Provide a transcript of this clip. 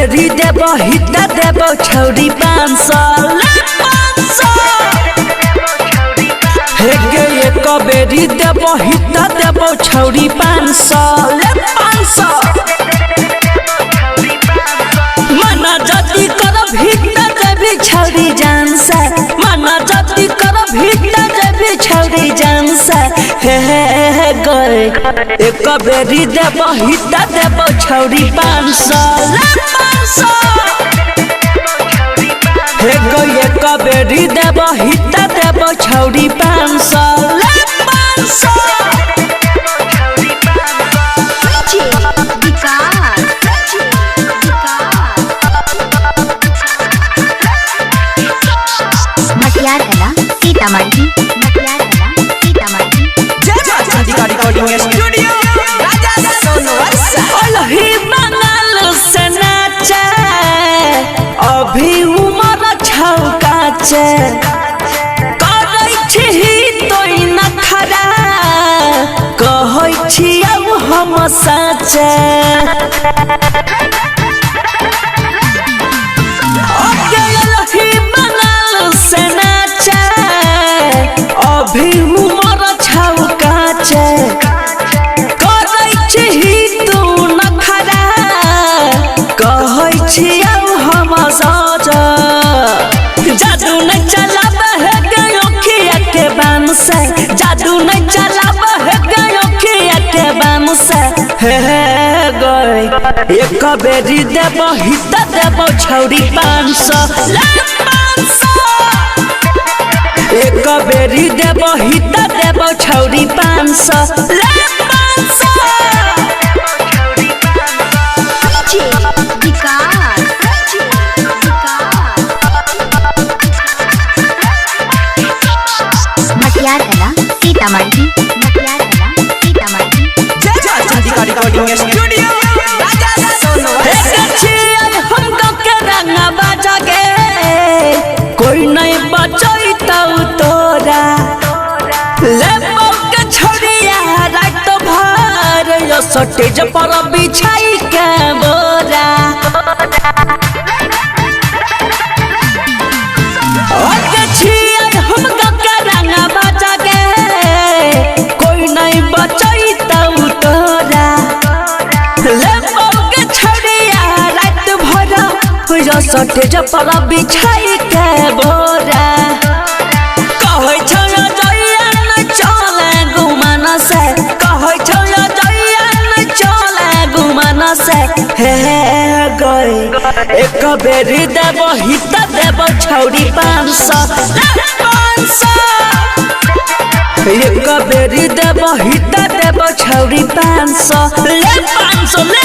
बेरी देबो हिता देबो छौरी 500 हेगे एक बेरी देबो हिता देबो छौरी 500 मना जति करब हिता देबी छौरी जान से मना जति करब हिता देबी छौरी जान से हे गए एक बेरी देबो हिता देबो छौरी 500 हे गए एक बेरी देबो हिता देबो छौरी 500 सीतामढ़ी रिकॉर्डिंग स्टूडियो राजा सोनवर्षा ओलही बंगाल से नाचे अभी उमर छौकाचे करै छी तोय नखरा कहै छी अब हम साचे अभी उमर छौकाचे करै छी तू नखरा कहै छी अब हम साचा जादू नहीं चलाब है गयोखिया के बाम से जादू नहीं चलाब है गयोखिया के बाम से हे गए एक बेरी देबो हिता देबो छौरी 500 एक बेरी देबो हिता देबो छौरी 500 सीतामढ़ी रिकॉर्डिंग स्टूडियो राजा सोनवर्षा हमको के रंगा बाजा गे कोई नहीं बचैतौ तोरा लेबो के छोड़िया रात भर यो सटेज पर बिछाई के बोरा ओके छिया हमको के रंगा बाजा गे कोई नहीं बचैतौ तोरा लेबो के छोड़िया रात भर यो सटेज पर बिछाई के बोरा कहै छौ जइया न चले गुमान से कहै छौ जइया न चले गुमान से हे गए एक बेरी देबो हिता देबो छौरी 500 एक बेरी देबो हिता देबो छौरी 500 ले 500 ले